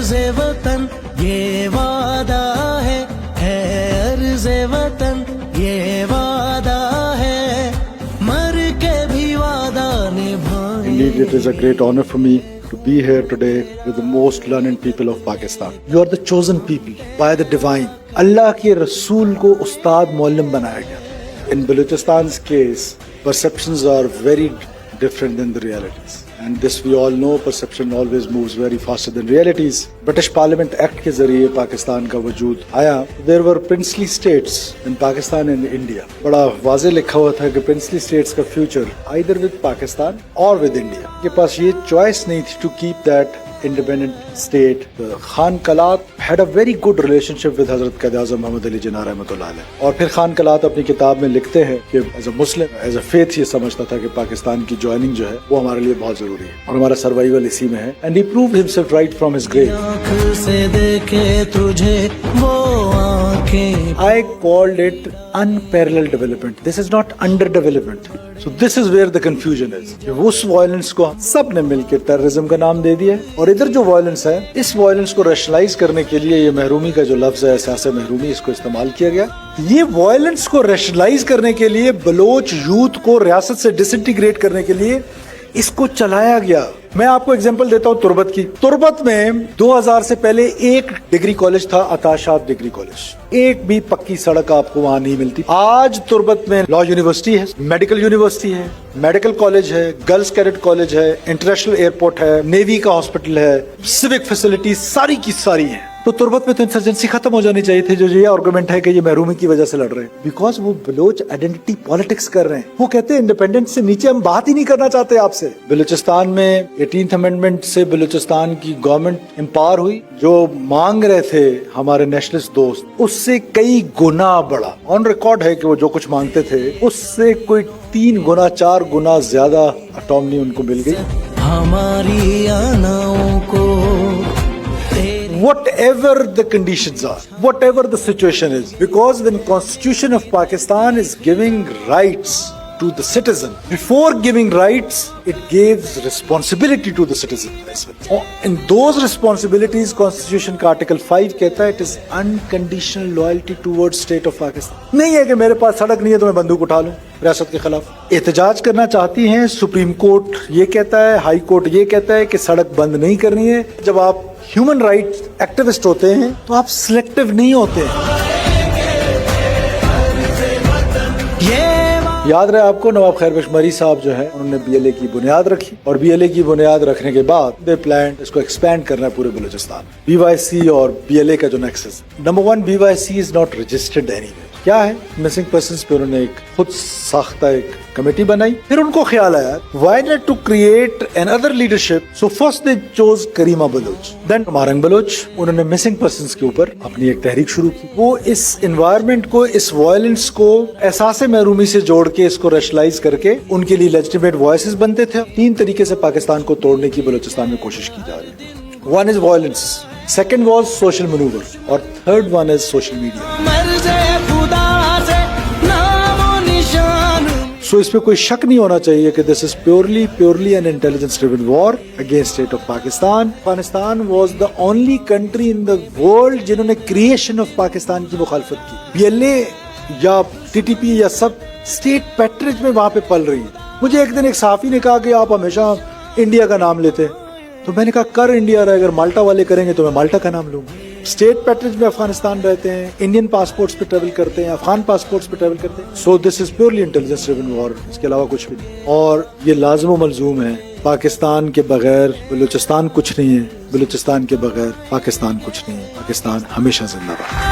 अर्ज़ वतन ये वादा है अर्ज़ वतन ये वादा है, मर के भी वादा निभाएंगे। Indeed, it is a great honor for me to be here today with the most learned people of Pakistan. You are the chosen people by the divine. Allah के रसूल को उस्ताद मौलम बनाया गया. In Balochistan's case, perceptions are very different than the realities. And this we all know, perception always moves very faster than realities. British Parliament Act के ज़रिए पाकिस्तान का वजूद आया. There were princely states in Pakistan and India. बड़ा वाज़े लिखा हुआ था कि princely states का future either with Pakistan or with India. के पास ये choice नहीं थी to keep that independent state. Khan Kalat had a very good relationship with Hazrat Quaid-e-Azam Muhammad Ali Jinnah रहमतुल्लाह अलैह. और फिर खान कलात अपनी किताब में लिखते हैं कि as a Muslim as a faith ये समझता था कि पाकिस्तान की ज्वाइनिंग जो है वो हमारे लिए बहुत जरूरी है और हमारा सर्वाइवल इसी में है. And he proved himself right from his grave. आँख से देखे तुझे वो आँखें. I called it unparalleled development. This is not underdevelopment. So this is where the confusion is. उस वायलेंस को सब ने मिलकर टेररिज्म का नाम दे दिया और इधर जो वायलेंस है इस वायलेंस को रैशनलाइज करने के लिए ये महरूमी का जो लफ्ज है एहसास महरूमी इसको इस्तेमाल किया गया. ये वायलेंस को रैशनलाइज करने के लिए बलोच यूथ को रियासत से डिसइंटीग्रेट करने के लिए इसको चलाया गया. मैं आपको एग्जांपल देता हूँ तुर्बत की. तुर्बत में 2000 से पहले एक डिग्री कॉलेज था, अताशात डिग्री कॉलेज. एक भी पक्की सड़क आपको वहां नहीं मिलती. आज तुर्बत में लॉ यूनिवर्सिटी है, मेडिकल यूनिवर्सिटी है, मेडिकल कॉलेज है, गर्ल्स कैडेट कॉलेज है, इंटरनेशनल एयरपोर्ट है, नेवी का हॉस्पिटल है, सिविक फैसिलिटीज सारी की सारी है. तो तुर्बत में तो इंसर्जेंसी खत्म हो जानी चाहिए थी. जो ये आर्गुमेंट है कि ये महरूमी की वजह से लड़ रहे हैं, बिकॉज वो बलोच आइडेंटिटी पॉलिटिक्स कर रहे हैं. वो कहते हैं इंडिपेंडेंस से नीचे हम बात ही नहीं करना चाहते आपसे. बलूचिस्तान में 18th अमेंडमेंट से बलूचिस्तान की गवर्नमेंट एम्पावर हुई. जो मांग रहे थे हमारे नेशनलिस्ट दोस्त उससे कई गुना बड़ा. ऑन रिकॉर्ड है कि वो जो कुछ मांगते थे उससे कोई 3 गुना 4 गुना ज्यादा ऑटोनॉमी उनको मिल गई. हमारी आनाओं को whatever the conditions are, whatever the situation is, because when Constitution of Pakistan is giving rights to the citizen, before giving rights it gives responsibility to the citizen as well. In those responsibilities Constitution का Article 5 कहता है it is unconditional loyalty towards state of Pakistan. नहीं है कि मेरे पास सड़क नहीं है तो मैं बंदूक उठा लूं रियासत के खिलाफ. एहतजाज करना चाहती हैं, सुप्रीम कोर्ट ये कहता है, हाई कोर्ट ये कहता है कि सड़क बंद नहीं करनी है. जब आप ह्यूमन राइट्स एक्टिविस्ट होते हैं तो आप सिलेक्टिव नहीं होते हैं. याद रहे आपको नवाब खैर बशमरी साहब जो है उन्होंने बीएलए की बुनियाद रखी और बीएलए की बुनियाद रखने के बाद दे प्लान इसको एक्सपैंड करना है पूरे बलूचिस्तान. बीवाईसी और बीएलए का जो nexus. Number 1, BYC is not registered anywhere. क्या है, मिसिंग पर्संस पे उन्होंने एक खुद साख्ता एक कमेटी बनाई. फिर उनको ख्याल आया why not to create another leadership. So first they chose Karima Baloch, then Mahrang Baloch. उन्होंने मिसिंग पर्संस के ऊपर अपनी एक तहरीक शुरू की. वो इस एनवायरनमेंट को, इस वायलेंस को एहसास महरूमी से जोड़ के इसको रैशनलाइज करके उनके लिए लेजिटिमेट वॉइसेस बनते थे. 3 तरीके से पाकिस्तान को तोड़ने की बलूचिस्तान में कोशिश की जा रही है. 1 is violence, 2nd was social maneuver और 3rd one is social media. So इस पे कोई शक नहीं होना चाहिए कि this is purely N intelligence driven war against state of Pakistan. Afghanistan was the only country in the world जिन्होंने क्रिएशन ऑफ पाकिस्तान की मुखालफत की. बीएलए या टीटीपी या सब स्टेट पैट्रिज में वहां पे पल रही है. मुझे एक दिन एक सहाफी ने कहा कि आप हमेशा इंडिया का नाम लेते हैं, तो मैंने कहा कर इंडिया रहे, अगर माल्टा वाले करेंगे तो मैं माल्टा का नाम लूंगा. स्टेट पैट्रिज में अफगानिस्तान रहते हैं, इंडियन पासपोर्ट्स पे ट्रेवल करते हैं, अफगान पासपोर्ट्स पे ट्रेवल करते हैं. So this is purely intelligence driven war, इसके अलावा कुछ भी नहीं. और ये लाज़िम व मलज़ूम है, पाकिस्तान के बगैर बलूचिस्तान कुछ नहीं है, बलूचिस्तान के बगैर पाकिस्तान कुछ नहीं है. पाकिस्तान हमेशा जिंदाबाद.